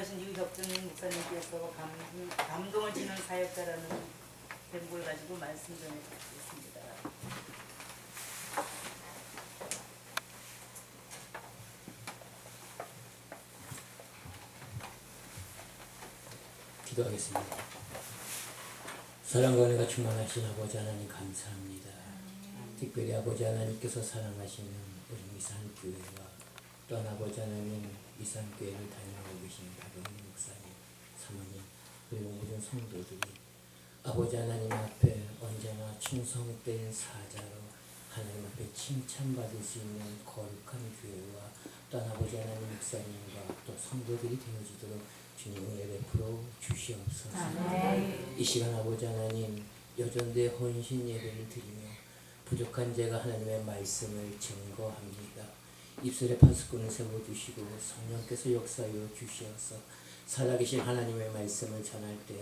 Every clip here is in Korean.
돌아가신 유혁준 목사님께서 감동을 주는 사역자라는 제목을 가지고 말씀 전해드리겠습니다. 기도하겠습니다. 사랑과 은혜가 충만하신 아버지 하나님 감사합니다. 특별히 아버지 하나님께서 사랑하시는 우리 미산교회와 또한 아버지 하나님 미산교회를 다니고 계신 박영민 목사님, 사모님 그리고 모든 성도들이 아버지 하나님 앞에 언제나 충성된 사자로 하나님 앞에 칭찬받을 수 있는 거룩한 교회와 또한 아버지 하나님 목사님과 또 성도들이 되어지도록 주님 은혜 베풀어 주시옵소서. 이 시간 아버지 하나님 여전대 헌신 예배를 드리며 부족한 제가 하나님의 말씀을 증거합니다. 입술에 파수꾼을 세워주시고 성령께서 역사하여 주시어서 살아계신 하나님의 말씀을 전할 때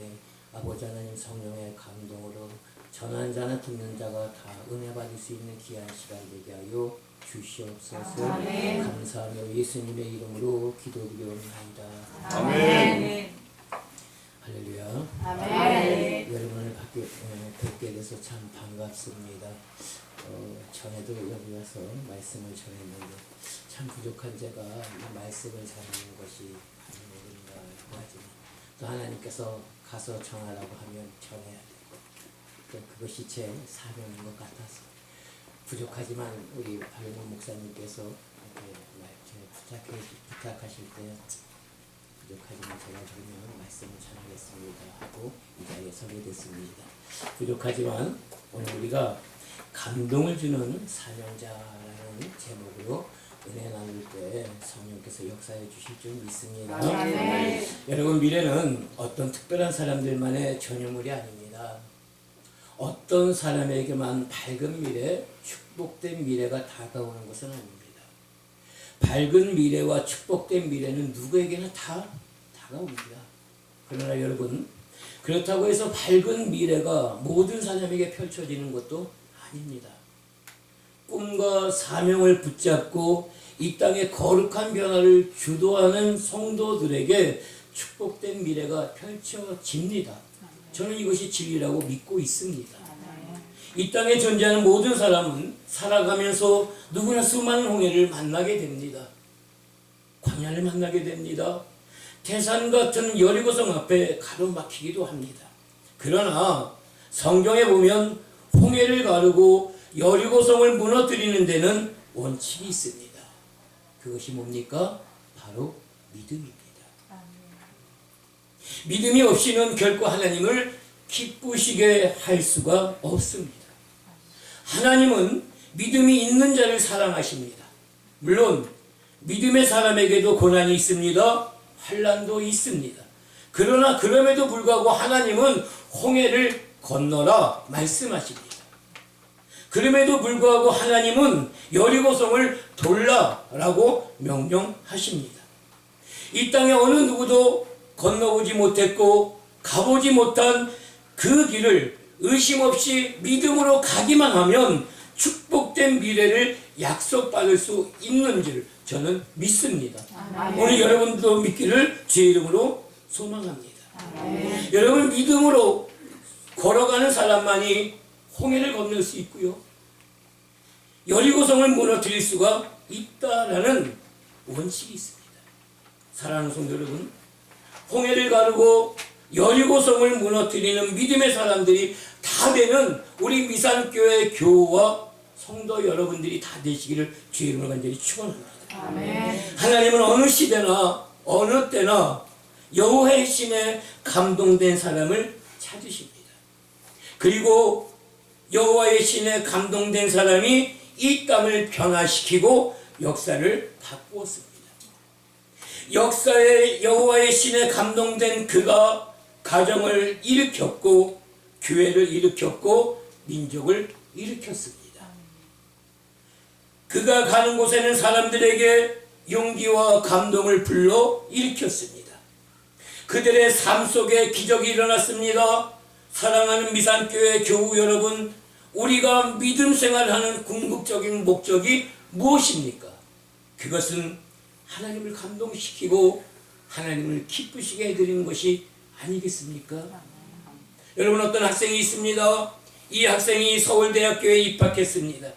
아버지 하나님 성령의 감동으로 전하는 자나 듣는 자가 다 은혜 받을 수 있는 귀한 시간 되게 하여 주시옵소서. 아멘. 감사하며 예수님의 이름으로 기도드리옵나이다. 아멘. 할렐루야. 아멘. 여러분을 뵙게 돼서 참 반갑습니다. 전에도 여기 와서 말씀을 전했는데 참 부족한 제가 이 말씀을 전하는 것이 아닌가 하지만 또 하나님께서 가서 전하라고 하면 전해야 되고 또 그것이 제 사명인 것 같아서 부족하지만 우리 박영문 목사님께서 이렇게 부탁하실 때 부족하지만 제가 그러면 말씀을 전하겠습니다 하고 이 자리에 서게 됐습니다. 부족하지만 오늘 우리가 감동을 주는 사명자라는 제목으로 은혜 나눌 때 성령께서 역사해 주실 줄 믿습니다. 네. 여러분 미래는 어떤 특별한 사람들만의 전유물이 아닙니다. 어떤 사람에게만 밝은 미래, 축복된 미래가 다가오는 것은 아닙니다. 밝은 미래와 축복된 미래는 누구에게나 다 다가옵니다. 그러나 여러분 그렇다고 해서 밝은 미래가 모든 사람에게 펼쳐지는 것도 아닙니다. 꿈과 사명을 붙잡고 이 땅의 거룩한 변화를 주도하는 성도들에게 축복된 미래가 펼쳐집니다. 저는 이것이 진리라고 믿고 있습니다. 이 땅에 존재하는 모든 사람은 살아가면서 누구나 수많은 홍해를 만나게 됩니다. 광야를 만나게 됩니다. 태산 같은 여리고성 앞에 가로막히기도 합니다. 그러나 성경에 보면 홍해를 가르고 여리고성을 무너뜨리는 데는 원칙이 있습니다. 그것이 뭡니까? 바로 믿음입니다. 믿음이 없이는 결코 하나님을 기쁘시게 할 수가 없습니다. 하나님은 믿음이 있는 자를 사랑하십니다. 물론 믿음의 사람에게도 고난이 있습니다. 환난도 있습니다. 그러나 그럼에도 불구하고 하나님은 홍해를 건너라 말씀하십니다. 그럼에도 불구하고 하나님은 여리고성을 돌라라고 명령하십니다. 이 땅에 어느 누구도 건너보지 못했고 가보지 못한 그 길을 의심 없이 믿음으로 가기만 하면 축복된 미래를 약속받을 수 있는 줄 저는 믿습니다. 아멘. 오늘 여러분도 믿기를 주의 이름으로 소망합니다. 아멘. 여러분 믿음으로 걸어가는 사람만이 홍해를 건널 수 있고요. 여리고성을 무너뜨릴 수가 있다라는 원칙이 있습니다. 사랑하는 성도 여러분, 홍해를 가르고 여리고성을 무너뜨리는 믿음의 사람들이 다 되는 우리 미산교회 교우와 성도 여러분들이 다 되시기를 주의 이름으로 간절히 축원합니다. 아멘. 하나님은 어느 시대나 어느 때나 여호와의 신에 감동된 사람을 찾으십니다. 그리고 여호와의 신에 감동된 사람이 이 땅을 변화시키고 역사를 바꾸었습니다. 역사에 여호와의 신에 감동된 그가 가정을 일으켰고 교회를 일으켰고 민족을 일으켰습니다. 그가 가는 곳에는 사람들에게 용기와 감동을 불러 일으켰습니다. 그들의 삶 속에 기적이 일어났습니다. 사랑하는 미산교회 교우 여러분, 우리가 믿음 생활하는 궁극적인 목적이 무엇입니까? 그것은 하나님을 감동시키고 하나님을 기쁘시게 해드리는 것이 아니겠습니까? 여러분, 어떤 학생이 있습니다. 이 학생이 서울대학교에 입학했습니다.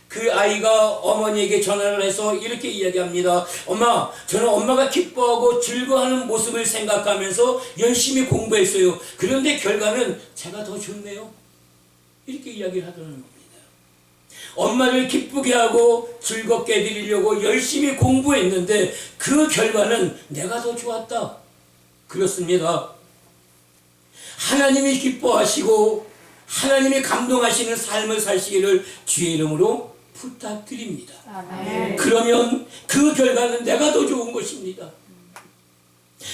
그 아이가 어머니에게 전화를 해서 이렇게 이야기합니다. 엄마, 저는 엄마가 기뻐하고 즐거워하는 모습을 생각하면서 열심히 공부했어요. 그런데 결과는 제가 더 좋네요. 이렇게 이야기를 하더라는 겁니다. 엄마를 기쁘게 하고 즐겁게 해드리려고 열심히 공부했는데 그 결과는 내가 더 좋았다. 그렇습니다. 하나님이 기뻐하시고 하나님이 감동하시는 삶을 사시기를 주의 이름으로 부탁드립니다. 아멘. 그러면 그 결과는 내가 더 좋은 것입니다.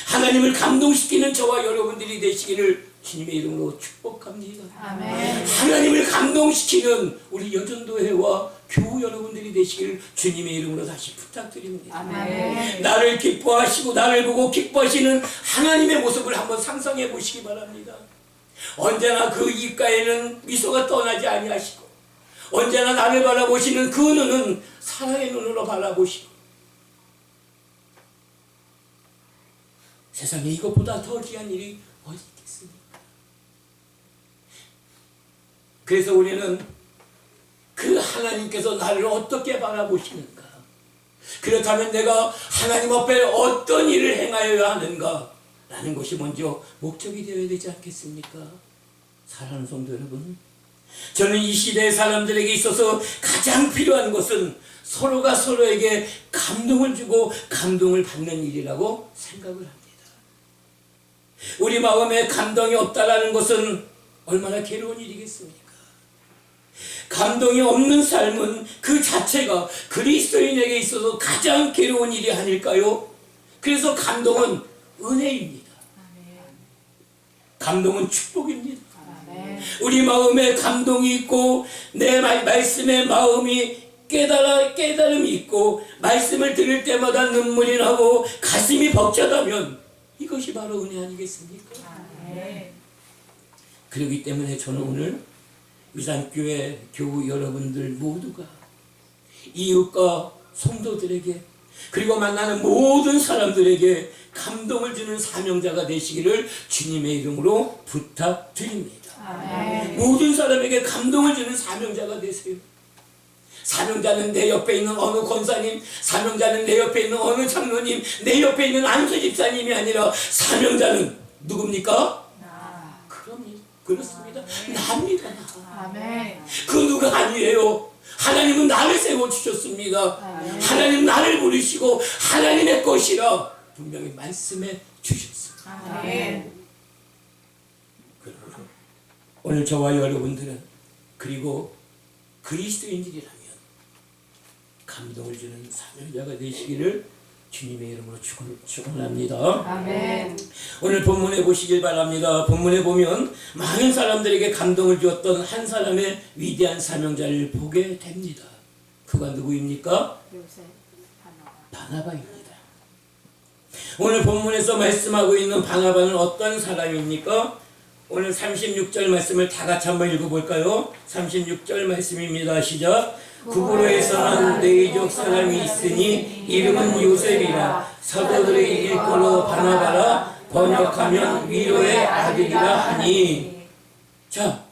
하나님을 감동시키는 저와 여러분들이 되시기를 주님의 이름으로 축복합니다. 아멘. 하나님을 감동시키는 우리 여전도회와 교우 여러분들이 되시기를 주님의 이름으로 다시 부탁드립니다. 아멘. 나를 기뻐하시고 나를 보고 기뻐하시는 하나님의 모습을 한번 상상해 보시기 바랍니다. 언제나 그 입가에는 미소가 떠나지 아니하시고 언제나 나를 바라보시는 그 눈은 사랑의 눈으로 바라보시고 세상에 이것보다 더 귀한 일이 어디 있겠습니까? 그래서 우리는 그 하나님께서 나를 어떻게 바라보시는가, 그렇다면 내가 하나님 앞에 어떤 일을 행하여야 하는가 라는 것이 먼저 목적이 되어야 되지 않겠습니까? 사랑하는 성도 여러분, 저는 이 시대의 사람들에게 있어서 가장 필요한 것은 서로가 서로에게 감동을 주고 감동을 받는 일이라고 생각을 합니다. 우리 마음에 감동이 없다라는 것은 얼마나 괴로운 일이겠습니까? 감동이 없는 삶은 그 자체가 그리스도인에게 있어서 가장 괴로운 일이 아닐까요? 그래서 감동은 은혜입니다. 감동은 축복입니다. 우리 마음에 감동이 있고 내 말씀에 마음이 깨달음이 있고 말씀을 들을 때마다 눈물이 나고 가슴이 벅차다면 이것이 바로 은혜 아니겠습니까? 그렇기 때문에 저는 오늘 위산교회 교우 여러분들 모두가 이웃과 성도들에게 그리고 만나는 모든 사람들에게 감동을 주는 사명자가 되시기를 주님의 이름으로 부탁드립니다. 아멘. 모든 사람에게 감동을 주는 사명자가 되세요. 사명자는 내 옆에 있는 어느 권사님, 사명자는 내 옆에 있는 어느 장로님, 내 옆에 있는 안수 집사님이 아니라 사명자는 누굽니까? 그럼요. 그렇습니다. 나입니다. 아멘. 그 누가 아니에요. 하나님은 나를 세워주셨습니다. 하나님 나를 부르시고 하나님의 것이라 분명히 말씀해 주셨습니다. 아멘. 그러므로 오늘 저와 여러분들은 그리고 그리스도인들이라면 감동을 주는 사명자가 되시기를 주님의 이름으로 축원합니다. 아멘. 오늘 본문에 보시길 바랍니다. 본문에 보면 많은 사람들에게 감동을 주었던 한 사람의 위대한 사명자를 보게 됩니다. 그가 누구입니까? 요새 바나바입니다. 오늘 본문에서 말씀하고 있는 바나바는 어떤 사람입니까? 오늘 36절 말씀을 다 같이 한번 읽어볼까요? 36절 말씀입니다. 시작. 구브로에서는 네이족 사람이 있으니 이름은 요셉이라 사도들의 일거로 바나바라 번역하면 위로의 아들이라 하니. 자,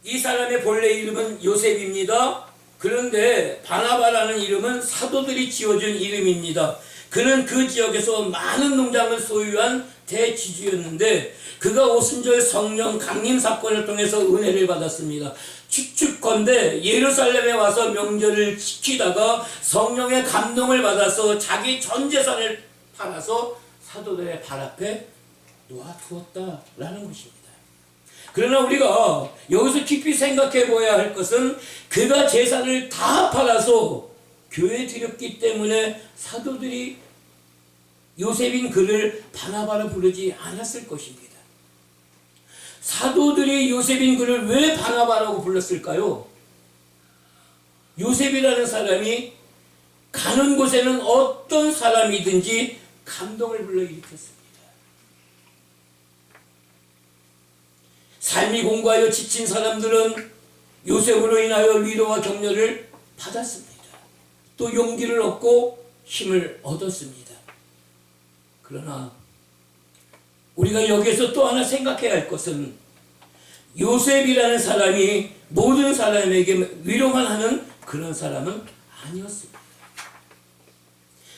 이 사람의 본래 이름은 요셉입니다. 그런데 바나바라는 이름은 사도들이 지어준 이름입니다. 그는 그 지역에서 많은 농장을 소유한 대지주였는데 그가 오순절 성령 강림 사건을 통해서 은혜를 받았습니다. 추측컨대 예루살렘에 와서 명절을 지키다가 성령의 감동을 받아서 자기 전 재산을 팔아서 사도들의 발 앞에 놓아두었다라는 것입니다. 그러나 우리가 여기서 깊이 생각해 보아야 할 것은 그가 재산을 다 팔아서 교회에 드렸기 때문에 사도들이 요셉인 그를 바나바라 부르지 않았을 것입니다. 사도들이 요셉인 그를 왜 바나바라고 불렀을까요? 요셉이라는 사람이 가는 곳에는 어떤 사람이든지 감동을 불러일으켰습니다. 삶이 공고하여 지친 사람들은 요셉으로 인하여 위로와 격려를 받았습니다. 또 용기를 얻고 힘을 얻었습니다. 그러나 우리가 여기에서 또 하나 생각해야 할 것은 요셉이라는 사람이 모든 사람에게 위로만 하는 그런 사람은 아니었습니다.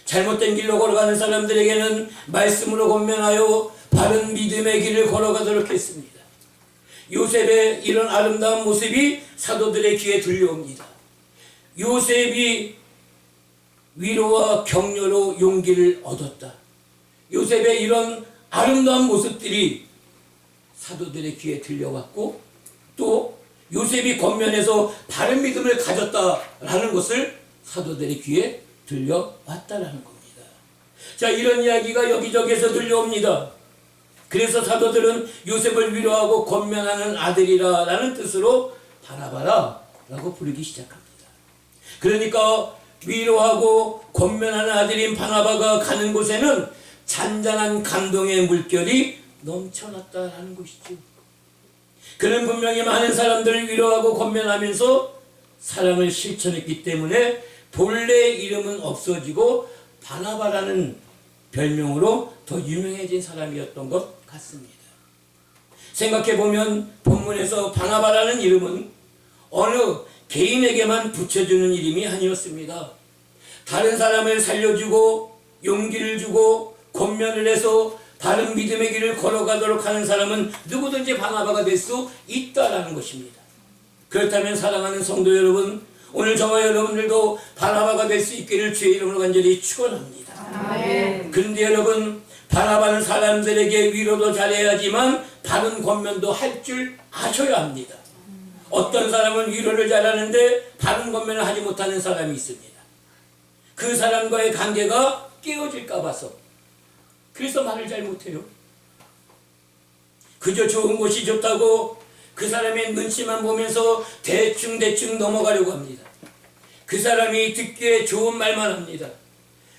잘못된 길로 걸어가는 사람들에게는 말씀으로 권면하여 바른 믿음의 길을 걸어가도록 했습니다. 요셉의 이런 아름다운 모습이 사도들의 귀에 들려옵니다. 요셉이 위로와 격려로 용기를 얻었다. 요셉의 이런 아름다운 모습들이 사도들의 귀에 들려왔고 또 요셉이 겉면에서 바른 믿음을 가졌다라는 것을 사도들의 귀에 들려왔다라는 겁니다. 자, 이런 이야기가 여기저기에서 들려옵니다. 그래서 사도들은 요셉을 위로하고 권면하는 아들이라 라는 뜻으로 바나바라 라고 부르기 시작합니다. 그러니까 위로하고 권면하는 아들인 바나바가 가는 곳에는 잔잔한 감동의 물결이 넘쳐났다라는 것이죠. 그는 분명히 많은 사람들을 위로하고 권면하면서 사랑을 실천했기 때문에 본래 이름은 없어지고 바나바라는 별명으로 더 유명해진 사람이었던 것 같습니다. 생각해보면 본문에서 바나바라는 이름은 어느 개인에게만 붙여주는 이름이 아니었습니다. 다른 사람을 살려주고 용기를 주고 권면을 해서 바른 믿음의 길을 걸어가도록 하는 사람은 누구든지 바나바가 될 수 있다라는 것입니다. 그렇다면 사랑하는 성도 여러분, 오늘 저와 여러분들도 바나바가 될 수 있기를 주의 이름으로 간절히 축원합니다. 아멘. 그런데 여러분, 바나바는 사람들에게 위로도 잘해야지만 바른 권면도 할 줄 아셔야 합니다. 어떤 사람은 위로를 잘하는데 바른 권면을 하지 못하는 사람이 있습니다. 그 사람과의 관계가 깨어질까 봐서 그래서 말을 잘 못해요. 그저 좋은 곳이 좋다고 그 사람의 눈치만 보면서 대충 넘어가려고 합니다. 그 사람이 듣기에 좋은 말만 합니다.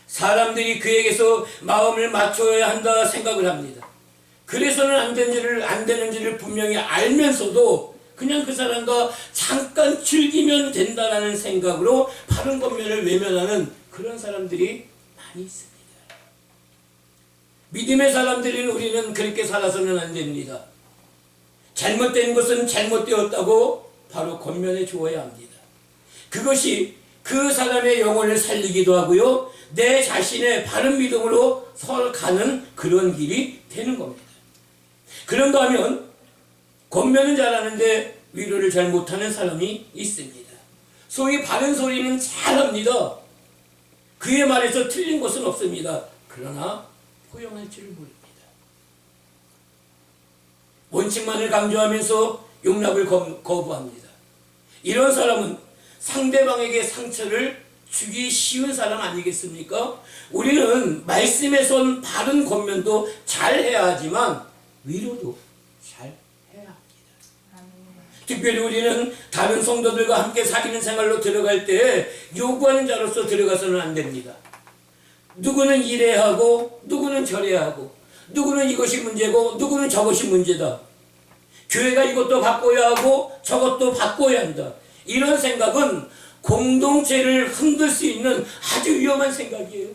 사람들이 그에게서 마음을 맞춰야 한다 생각을 합니다. 그래서는 안 되는지를 분명히 알면서도 그냥 그 사람과 잠깐 즐기면 된다라는 생각으로 바른 권면을 외면하는 그런 사람들이 많이 있습니다. 믿음의 사람들인 우리는 그렇게 살아서는 안 됩니다. 잘못된 것은 잘못되었다고 바로 권면해 주어야 합니다. 그것이 그 사람의 영혼을 살리기도 하고요, 내 자신의 바른 믿음으로 서가는 그런 길이 되는 겁니다. 그런가 하면 권면은 잘하는데 위로를 잘 못하는 사람이 있습니다. 소위 바른 소리는 잘합니다. 그의 말에서 틀린 것은 없습니다. 그러나 포용할 줄 모릅니다. 원칙만을 강조하면서 용납을 거부합니다. 이런 사람은 상대방에게 상처를 주기 쉬운 사람 아니겠습니까? 우리는 말씀에 선 바른 권면도 잘해야 하지만 위로도 잘 해야 합니다. 특별히 우리는 다른 성도들과 함께 사귀는 생활로 들어갈 때 요구하는 자로서 들어가서는 안 됩니다. 누구는 이래야 하고 누구는 저래야 하고 누구는 이것이 문제고 누구는 저것이 문제다. 교회가 이것도 바꿔야 하고 저것도 바꿔야 한다. 이런 생각은 공동체를 흔들 수 있는 아주 위험한 생각이에요.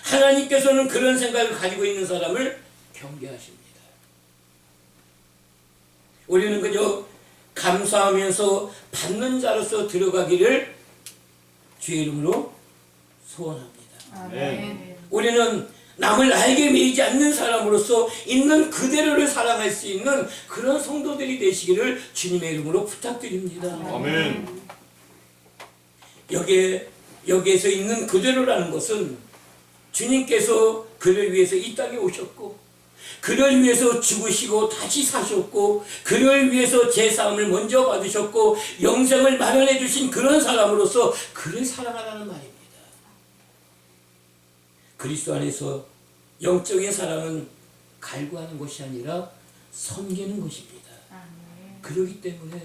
하나님께서는 그런 생각을 가지고 있는 사람을 경계하십니다. 우리는 그저 감사하면서 받는 자로서 들어가기를 주의 이름으로 소원합니다. 아멘. 우리는 남을 알게 매이지 않는 사람으로서 있는 그대로를 사랑할 수 있는 그런 성도들이 되시기를 주님의 이름으로 부탁드립니다. 아멘. 여기에서 있는 그대로라는 것은 주님께서 그를 위해서 이 땅에 오셨고 그를 위해서 죽으시고 다시 사셨고 그를 위해서 제사함을 먼저 받으셨고 영생을 마련해 주신 그런 사람으로서 그를 사랑하라는 말입니다. 그리스도 안에서 영적인 사랑은 갈구하는 것이 아니라 섬기는 것입니다. 그렇기 때문에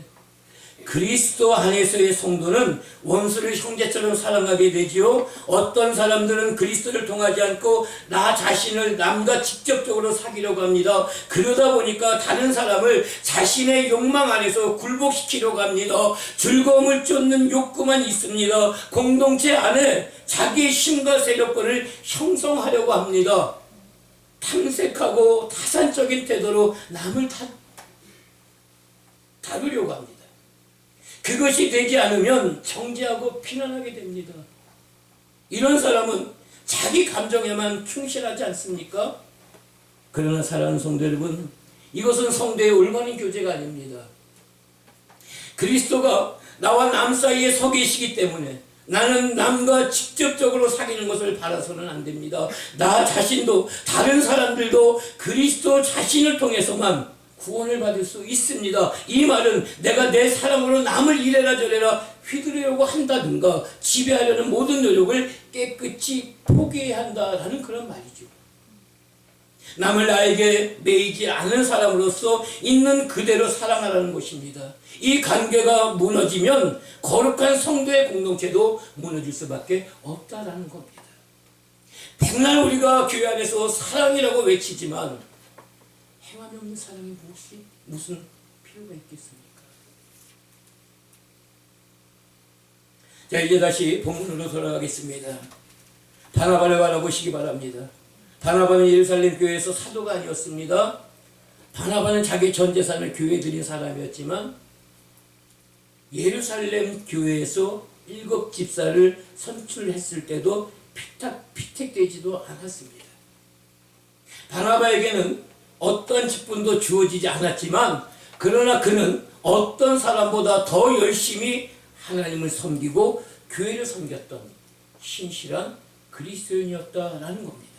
그리스도 안에서의 성도는 원수를 형제처럼 사랑하게 되지요. 어떤 사람들은 그리스도를 통하지 않고 나 자신을 남과 직접적으로 사귀려고 합니다. 그러다 보니까 다른 사람을 자신의 욕망 안에서 굴복시키려고 합니다. 즐거움을 쫓는 욕구만 있습니다. 공동체 안에 자기의 힘과 세력권을 형성하려고 합니다. 탐색하고 타산적인 태도로 남을 다루려고 합니다. 그것이 되지 않으면 정죄하고 비난하게 됩니다. 이런 사람은 자기 감정에만 충실하지 않습니까? 그러나 사랑하는 성도 여러분, 이것은 성도의 올바른 교제가 아닙니다. 그리스도가 나와 남 사이에 서 계시기 때문에 나는 남과 직접적으로 사귀는 것을 바라서는 안 됩니다. 나 자신도 다른 사람들도 그리스도 자신을 통해서만 구원을 받을 수 있습니다. 이 말은 내가 내 사랑으로 남을 이래라 저래라 휘두르려고 한다든가 지배하려는 모든 노력을 깨끗이 포기해야 한다라는 그런 말이죠. 남을 나에게 매이지 않은 사람으로서 있는 그대로 사랑하라는 것입니다. 이 관계가 무너지면 거룩한 성도의 공동체도 무너질 수밖에 없다라는 겁니다. 백날 우리가 교회 안에서 사랑이라고 외치지만 행함이 없는 사랑이 무슨 필요가 있겠습니까? 자, 이제 다시 본문으로 돌아가겠습니다. 바나바를 바라보시기 바랍니다. 바나바는 예루살렘 교회에서 사도가 아니었습니다. 바나바는 자기 전 재산을 교회에 드린 사람이었지만 예루살렘 교회에서 7 집사를 선출했을 때도 피택되지도 않았습니다. 바나바에게는 어떤 직분도 주어지지 않았지만 그러나 그는 어떤 사람보다 더 열심히 하나님을 섬기고 교회를 섬겼던 신실한 그리스도인이었다라는 겁니다.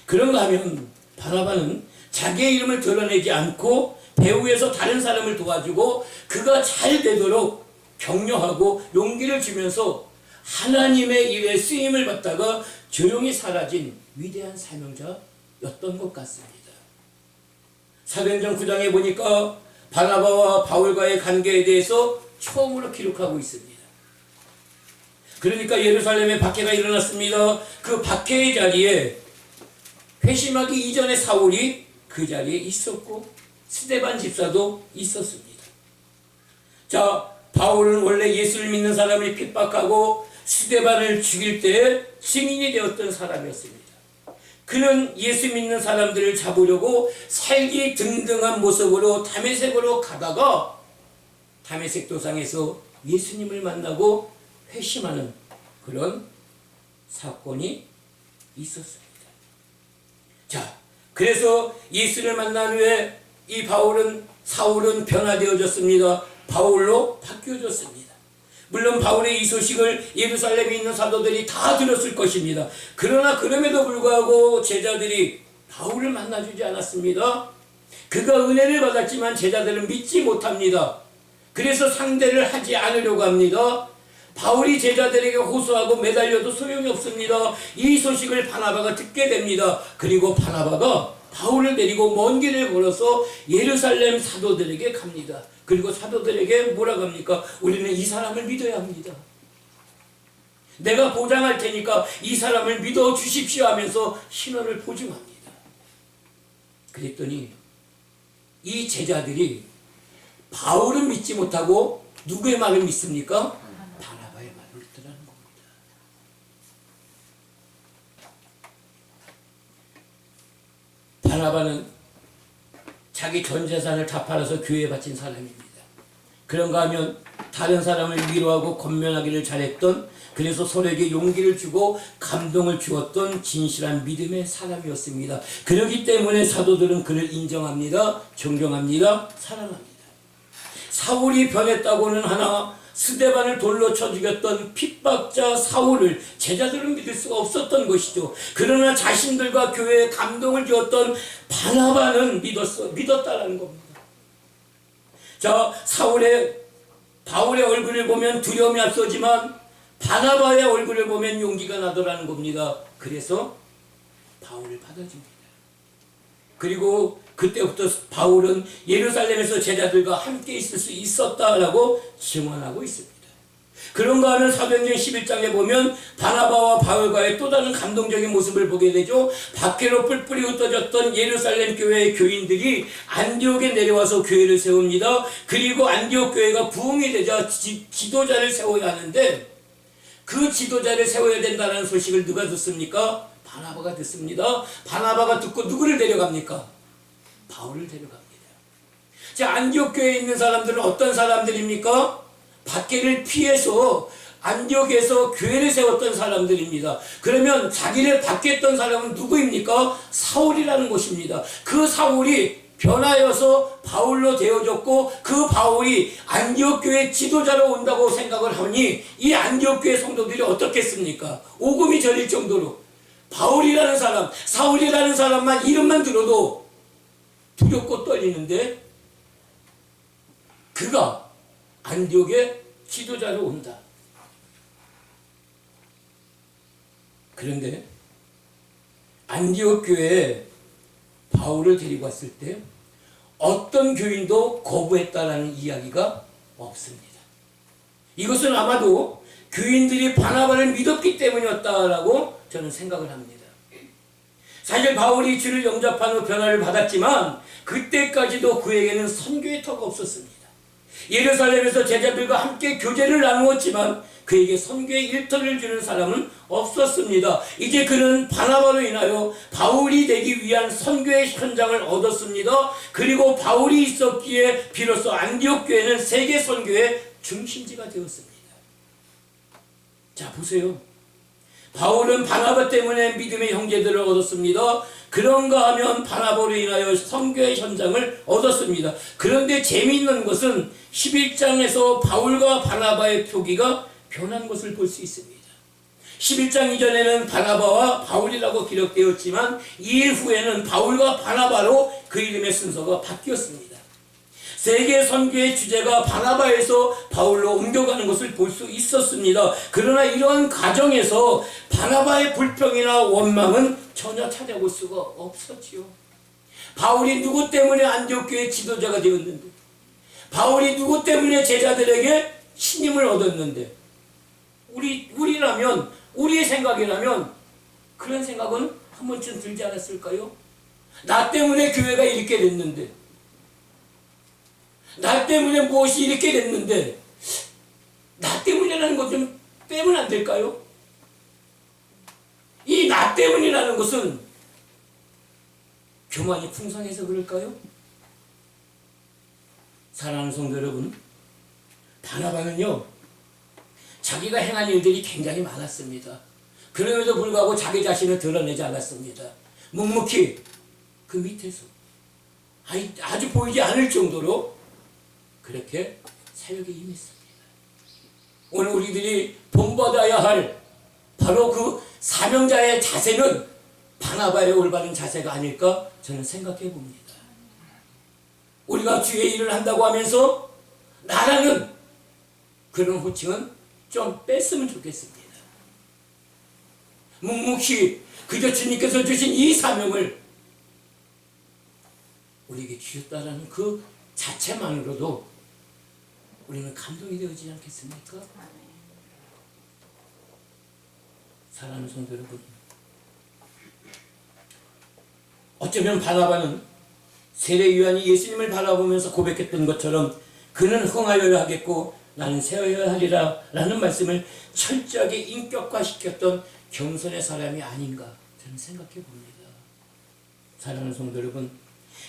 그런가 하면 바나바는 자기의 이름을 드러내지 않고 배후에서 다른 사람을 도와주고 그가 잘 되도록 격려하고 용기를 주면서 하나님의 일에 쓰임을 받다가 조용히 사라진 위대한 사명자였던 것 같습니다. 사도행전 9장에 보니까 바나바와 바울과의 관계에 대해서 처음으로 기록하고 있습니다. 그러니까 예루살렘에 박해가 일어났습니다. 그 박해의 자리에 회심하기 이전에 사울이 그 자리에 있었고 스데반 집사도 있었습니다. 자, 바울은 원래 예수를 믿는 사람을 핍박하고 스데반을 죽일 때에 증인이 되었던 사람이었습니다. 그는 예수 믿는 사람들을 잡으려고 살기 등등한 모습으로 다메섹으로 가다가 다메섹 도상에서 예수님을 만나고 회심하는 그런 사건이 있었습니다. 자, 그래서 예수를 만난 후에 이 사울은 변화되어졌습니다. 바울로 바뀌어졌습니다. 물론 바울의 이 소식을 예루살렘에 있는 사도들이 다 들었을 것입니다. 그러나 그럼에도 불구하고 제자들이 바울을 만나주지 않았습니다. 그가 은혜를 받았지만 제자들은 믿지 못합니다. 그래서 상대를 하지 않으려고 합니다. 바울이 제자들에게 호소하고 매달려도 소용이 없습니다. 이 소식을 바나바가 듣게 됩니다. 그리고 바나바가 바울을 데리고 먼 길을 걸어서 예루살렘 사도들에게 갑니다. 그리고 사도들에게 뭐라고 합니까? 우리는 이 사람을 믿어야 합니다. 내가 보장할 테니까 이 사람을 믿어 주십시오 하면서 신원을 보증합니다. 그랬더니 이 제자들이 바울은 믿지 못하고 누구의 말을 믿습니까? 바나바의 말을 믿더라는 겁니다. 바나바는 자기 전 재산을 다 팔아서 교회에 바친 사람입니다. 그런가 하면 다른 사람을 위로하고 권면하기를 잘했던, 그래서 서로에게 용기를 주고 감동을 주었던 진실한 믿음의 사람이었습니다. 그렇기 때문에 사도들은 그를 인정합니다. 존경합니다. 사랑합니다. 사울이 변했다고는 하나 스데반을 돌로 쳐 죽였던 핍박자 사울을 제자들은 믿을 수가 없었던 것이죠. 그러나 자신들과 교회에 감동을 주었던 바나바는 믿었다라는 겁니다. 자, 바울의 얼굴을 보면 두려움이 앞서지만 바나바의 얼굴을 보면 용기가 나더라는 겁니다. 그래서 바울을 받아줍니다. 그리고 그때부터 바울은 예루살렘에서 제자들과 함께 있을 수 있었다라고 증언하고 있습니다. 그런가 하면 사도행전 11장에 보면 바나바와 바울과의 또 다른 감동적인 모습을 보게 되죠. 밖으로 뿔뿔이 흩어졌던 예루살렘 교회의 교인들이 안디옥에 내려와서 교회를 세웁니다. 그리고 안디옥 교회가 부흥이 되자 지도자를 세워야 하는데 그 지도자를 세워야 된다는 소식을 누가 듣습니까? 바나바가 듣습니다. 바나바가 듣고 누구를 데려갑니까? 바울을 데려갑니다. 자, 안디옥 교회에 있는 사람들은 어떤 사람들입니까? 박해를 피해서 안디옥에서 교회를 세웠던 사람들입니다. 그러면 자기를 박해했던 사람은 누구입니까? 사울이라는 것입니다. 그 사울이 변하여서 바울로 되어졌고 그 바울이 안디옥 교회 지도자로 온다고 생각을 하니 이 안디옥 교회 성도들이 어떻겠습니까? 오금이 저릴 정도로 바울이라는 사람, 사울이라는 사람만 이름만 들어도 두렵고 떨리는데 그가 안디옥의 지도자로 온다. 그런데 안디옥 교회에 바울을 데리고 왔을 때 어떤 교인도 거부했다라는 이야기가 없습니다. 이것은 아마도 교인들이 바나바를 믿었기 때문이었다라고 저는 생각을 합니다. 사실 바울이 주를 영접한 후 변화를 받았지만 그때까지도 그에게는 선교의 터가 없었습니다. 예루살렘에서 제자들과 함께 교제를 나누었지만 그에게 선교의 일터를 주는 사람은 없었습니다. 이제 그는 바나바로 인하여 바울이 되기 위한 선교의 현장을 얻었습니다. 그리고 바울이 있었기에 비로소 안디옥 교회는 세계 선교의 중심지가 되었습니다. 자, 보세요. 바울은 바나바 때문에 믿음의 형제들을 얻었습니다. 그런가 하면 바나바로 인하여 선교의 현장을 얻었습니다. 그런데 재미있는 것은 11장에서 바울과 바나바의 표기가 변한 것을 볼 수 있습니다. 11장 이전에는 바나바와 바울이라고 기록되었지만 이일 후에는 바울과 바나바로 그 이름의 순서가 바뀌었습니다. 세계 선교의 주제가 바나바에서 바울로 옮겨가는 것을 볼 수 있었습니다. 그러나 이러한 과정에서 바나바의 불평이나 원망은 전혀 찾아볼 수가 없었지요. 바울이 누구 때문에 안디옥 교회 지도자가 되었는데, 바울이 누구 때문에 제자들에게 신임을 얻었는데, 우리라면, 우리의 생각이라면 그런 생각은 한 번쯤 들지 않았을까요? 나 때문에 교회가 이렇게 됐는데, 나 때문에 무엇이 이렇게 됐는데 나 때문이라는 것 좀 빼면 안 될까요? 이 나 때문이라는 것은 교만이 풍성해서 그럴까요? 사랑하는 성도 여러분, 바나바는요 자기가 행한 일들이 굉장히 많았습니다. 그럼에도 불구하고 자기 자신을 드러내지 않았습니다. 묵묵히 그 밑에서 아주 보이지 않을 정도로 그렇게 사역에 임했습니다. 오늘 우리들이 본받아야 할 바로 그 사명자의 자세는 바나바의 올바른 자세가 아닐까 저는 생각해 봅니다. 우리가 주의 일을 한다고 하면서 나라는 그런 호칭은 좀 뺐으면 좋겠습니다. 묵묵히 그저 주님께서 주신 이 사명을 우리에게 주셨다는 그 자체만으로도 우리는 감동이 되어지지 않겠습니까? 사랑하는 성도 여러분, 어쩌면 바나바는 세례 요한이 예수님을 바라보면서 고백했던 것처럼 그는 흥하여야 하겠고 나는 세어야 하리라 라는 말씀을 철저하게 인격화시켰던 겸손의 사람이 아닌가 저는 생각해 봅니다. 사랑하는 성도 여러분,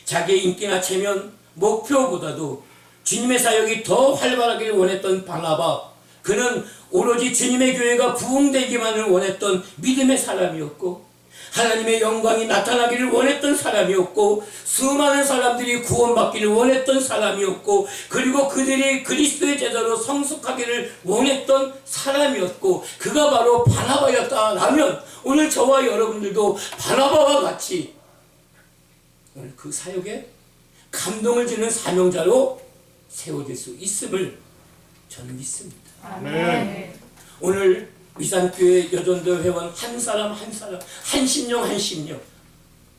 자기의 인기나 체면, 목표보다도 주님의 사역이 더 활발하기를 원했던 바나바, 그는 오로지 주님의 교회가 부흥되기만을 원했던 믿음의 사람이었고 하나님의 영광이 나타나기를 원했던 사람이었고 수많은 사람들이 구원받기를 원했던 사람이었고 그리고 그들이 그리스도의 제자로 성숙하기를 원했던 사람이었고 그가 바로 바나바였다라면 오늘 저와 여러분들도 바나바와 같이 오늘 그 사역에 감동을 주는 사명자로 세워질 수 있음을 저는 믿습니다. 아멘. 오늘 위산교회 여전도 회원 한 사람 한 사람 한 심령 한 심령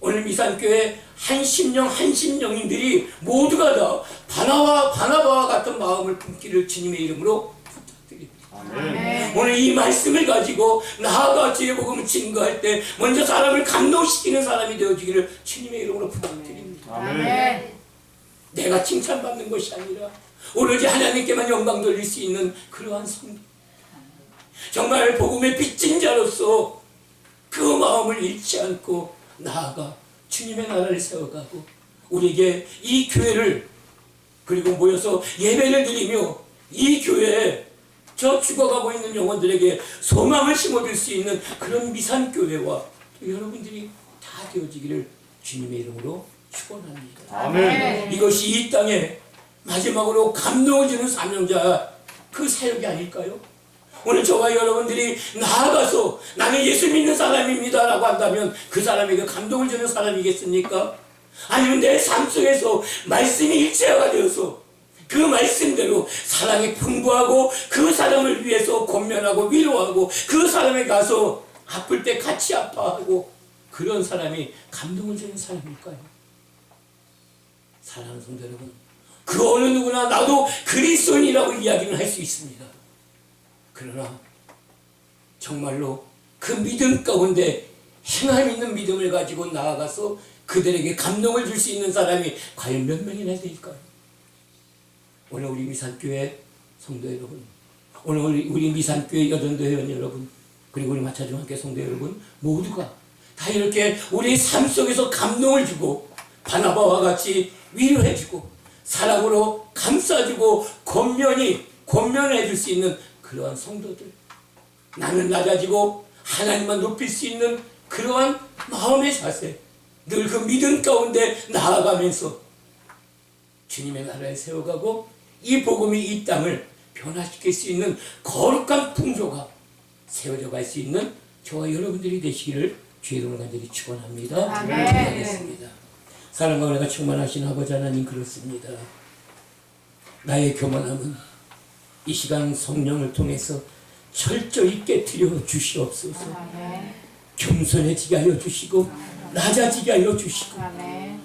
오늘 미산교회 한심령인들이 모두가 다 바나바와 같은 마음을 품기를 주님의 이름으로 부탁드립니다. 아멘. 오늘 이 말씀을 가지고 나아가 주의 복음을 증거할 때 먼저 사람을 감동시키는 사람이 되어주기를 주님의 이름으로 부탁드립니다. 아멘. 내가 칭찬받는 것이 아니라 오로지 하나님께만 영광 돌릴 수 있는 그러한 성도, 정말 복음의 빚진 자로서 그 마음을 잃지 않고 나아가 주님의 나라를 세워가고 우리에게 이 교회를 그리고 모여서 예배를 드리며 이 교회에 저 죽어가고 있는 영혼들에게 소망을 심어줄 수 있는 그런 미산교회와 여러분들이 다 되어지기를 주님의 이름으로 축원합니다. 아멘. 이것이 이 땅에 마지막으로 감동을 주는 사명자 그 사역이 아닐까요? 오늘 저와 여러분들이 나아가서 나는 예수 믿는 사람입니다 라고 한다면 그 사람에게 감동을 주는 사람이겠습니까? 아니면 내 삶 속에서 말씀이 일체화가 되어서 그 말씀대로 사랑이 풍부하고 그 사람을 위해서 권면하고 위로하고 그 사람에 가서 아플 때 같이 아파하고 그런 사람이 감동을 주는 사람일까요? 사랑하는 성도 여러분, 그 어느 누구나 나도 그리스도인이라고 이야기는 할 수 있습니다. 그러나 정말로 그 믿음 가운데 행함 있는 믿음을 가지고 나아가서 그들에게 감동을 줄 수 있는 사람이 과연 몇 명이나 될까요? 오늘 우리 미산교회 성도 여러분, 오늘 우리 미산교회 여전도 회원 여러분, 그리고 우리 마차중학교 성도 여러분 모두가 다 이렇게 우리 삶 속에서 감동을 주고 바나바와 같이 위로해주고 사랑으로 감싸주고 권면해 줄 수 있는 그러한 성도들, 나는 낮아지고 하나님만 높일 수 있는 그러한 마음의 자세, 늘 그 믿음 가운데 나아가면서 주님의 나라에 세워가고 이 복음이 이 땅을 변화시킬 수 있는 거룩한 풍조가 세워져 갈 수 있는 저와 여러분들이 되시기를 주의 이름으로 간절히 축원합니다. 기도하겠습니다. 사랑과 은혜가 충만하신 아버지 하나님, 그렇습니다. 나의 교만함은 이 시간 성령을 통해서 철저히 깨트려 주시옵소서. 겸손해지게 하여 주시고 낮아지게 하여 주시고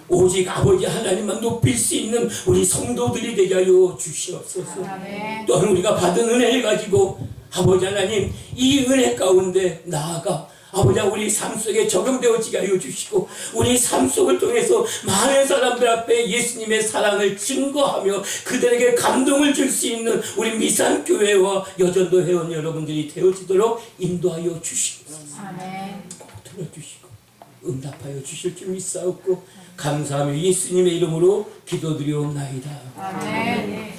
오직 아버지 하나님만 높일 수 있는 우리 성도들이 되게 하여 주시옵소서. 또한 우리가 받은 은혜를 가지고 아버지 하나님 이 은혜 가운데 나아가 아버지 우리 삶 속에 적용되어지게 하여 주시고 우리 삶 속을 통해서 많은 사람들 앞에 예수님의 사랑을 증거하며 그들에게 감동을 줄 수 있는 우리 미산교회와 여전도 회원 여러분들이 되어지도록 인도하여 주시옵소서. 꼭 들어주시고 응답하여 주실 줄 믿사옵고 감사하며 예수님의 이름으로 기도드리옵나이다. 아멘.